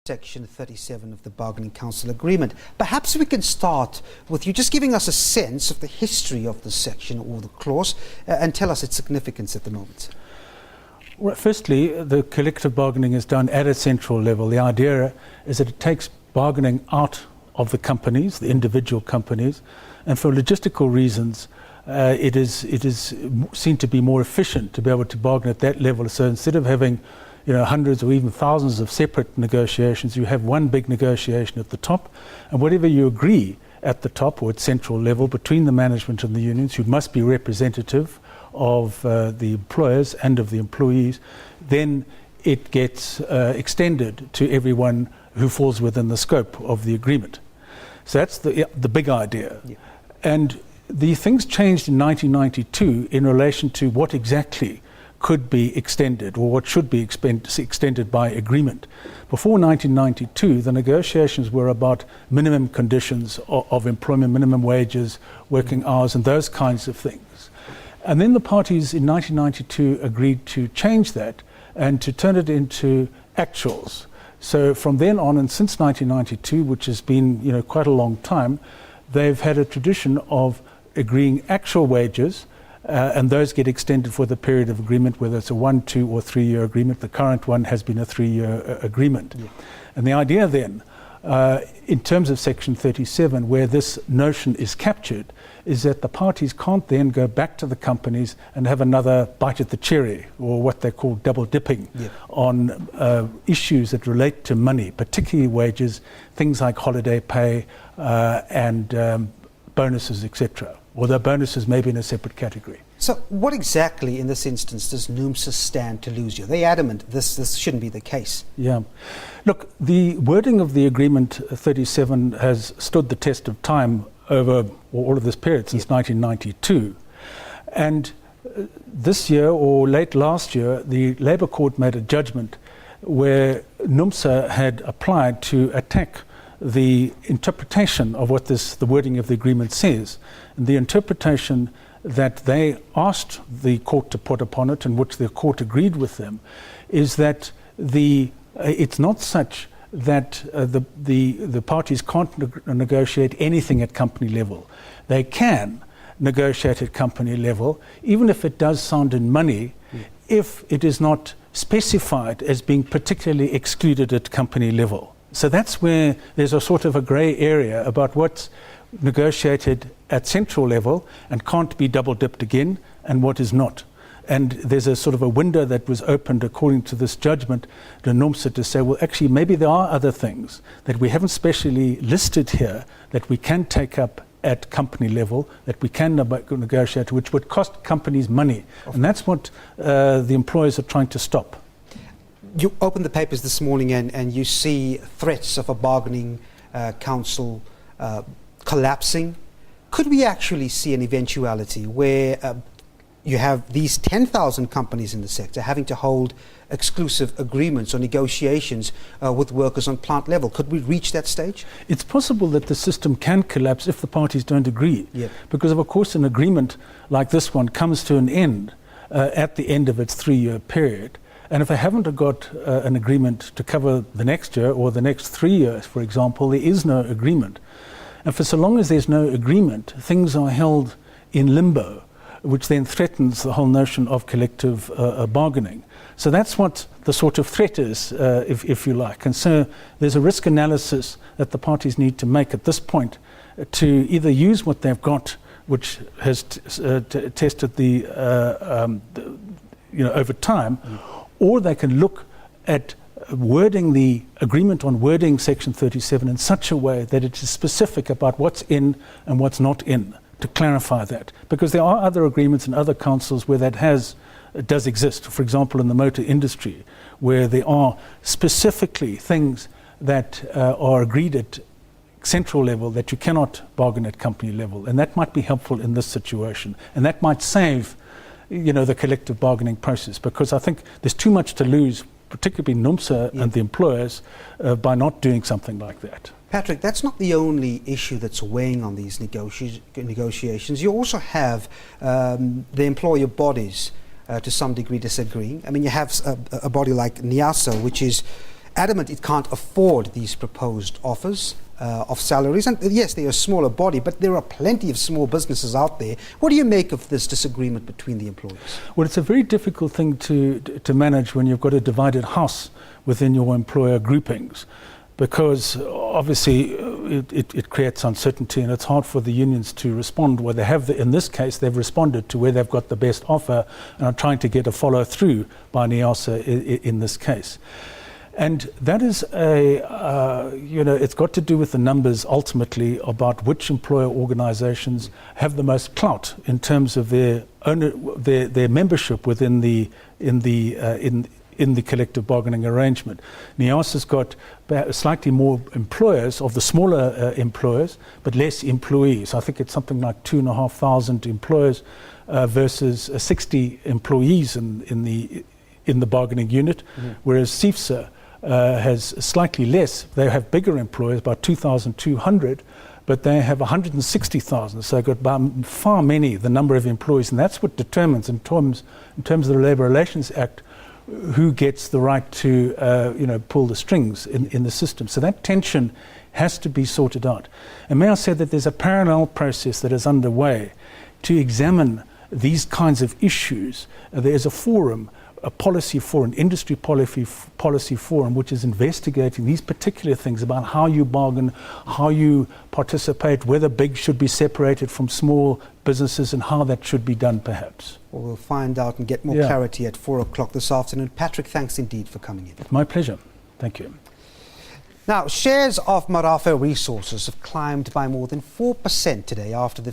Section 37 of the Bargaining Council Agreement. Perhaps we can start with you just giving us a sense of the history of the section or the clause and tell us its significance at the moment. Well, firstly, the collective bargaining is done at a central level. The idea is that it takes bargaining out of the companies, the individual companies, and for logistical reasons, it is seen to be more efficient to be able to bargain at that level. So instead of having hundreds or even thousands of separate negotiations, you have one big negotiation at the top, and whatever you agree at the top or at central level between the management and the unions, who must be representative of the employers and of the employees, then it gets extended to everyone who falls within the scope of the agreement. So that's the big idea. Yeah. And the things changed in 1992 in relation to what exactly could be extended or what should be extended by agreement. Before 1992, the negotiations were about minimum conditions of employment, minimum wages, working hours, and those kinds of things. And then the parties in 1992 agreed to change that and to turn it into actuals. So from then on, and since 1992, which has been quite a long time, they've had a tradition of agreeing actual wages, and those get extended for the period of agreement, whether it's a 1, 2 or 3 year agreement. The current one has been a 3-year agreement. Yeah. And the idea then, in terms of Section 37, where this notion is captured, is that the parties can't then go back to the companies and have another bite at the cherry, or what they call double dipping, on issues that relate to money, particularly wages, things like holiday pay and bonuses, etc. Although bonuses may be in a separate category. So what exactly in this instance does Numsa stand to lose? They're adamant this shouldn't be the case. Yeah. Look, the wording of the Agreement 37 has stood the test of time over all of this period since 1992. And this year or late last year, the Labour Court made a judgment where Numsa had applied to attack the interpretation of what the wording of the agreement says. And the interpretation that they asked the court to put upon it, and which the court agreed with them, is that it's not such that the parties can't negotiate anything at company level. They can negotiate at company level, even if it does sound in money, if it is not specified as being particularly excluded at company level. So that's where there's a sort of a grey area about what's negotiated at central level and can't be double dipped again, and what is not. And there's a sort of a window that was opened according to this judgment to Numsa to say, well, actually, maybe there are other things that we haven't specially listed here that we can take up at company level, that we can negotiate, which would cost companies money. And that's what the employers are trying to stop. You open the papers this morning and you see threats of a bargaining council collapsing. Could we actually see an eventuality where you have these 10,000 companies in the sector having to hold exclusive agreements or negotiations with workers on plant level? Could we reach that stage? It's possible that the system can collapse if the parties don't agree. Yeah. Because, of course, an agreement like this one comes to an end at the end of its 3-year period. And if they haven't got an agreement to cover the next year or the next 3 years, for example, there is no agreement. And for so long as there's no agreement, things are held in limbo, which then threatens the whole notion of collective bargaining. So that's what the sort of threat is, if you like. And so there's a risk analysis that the parties need to make at this point to either use what they've got, which has tested over time, or they can look at wording the agreement on wording Section 37 in such a way that it is specific about what's in and what's not in, to clarify that. Because there are other agreements in other councils where that does exist. For example, in the motor industry, where there are specifically things that are agreed at central level that you cannot bargain at company level. And that might be helpful in this situation. And that might save the collective bargaining process, because I think there's too much to lose, particularly Numsa and the employers, by not doing something like that. Patrick, that's not the only issue that's weighing on these negotiations. You also have the employer bodies to some degree disagreeing. I mean, you have a body like NIASA, which is adamant it can't afford these proposed offers of salaries. And yes, they're a smaller body, but there are plenty of small businesses out there. What do you make of this disagreement between the employers? Well, it's a very difficult thing to manage when you've got a divided house within your employer groupings, because obviously it creates uncertainty, and it's hard for the unions to respond. Where they have, in this case, they've responded to where they've got the best offer and are trying to get a follow-through by NIASA in this case. And that is it's got to do with the numbers ultimately about which employer organisations have the most clout in terms of their membership within the collective bargaining arrangement. NIASA's got slightly more employers of the smaller employers, but less employees. I think it's something like 2,500 employers versus 60 employees in the bargaining unit, whereas SABC has slightly less. They have bigger employers, about 2,200, but they have 160,000. So they've got by far the number of employees, and that's what determines, in terms of the Labour Relations Act, who gets the right to pull the strings in the system. So that tension has to be sorted out. And may I say that there's a parallel process that is underway to examine these kinds of issues. There's a forum, a policy forum, industry policy forum, which is investigating these particular things about how you bargain, how you participate, whether big should be separated from small businesses, and how that should be done perhaps. Well, we'll find out and get more clarity at 4 o'clock this afternoon. Patrick, thanks indeed for coming in. My pleasure. Thank you. Now, shares of Marafe Resources have climbed by more than 4% today after the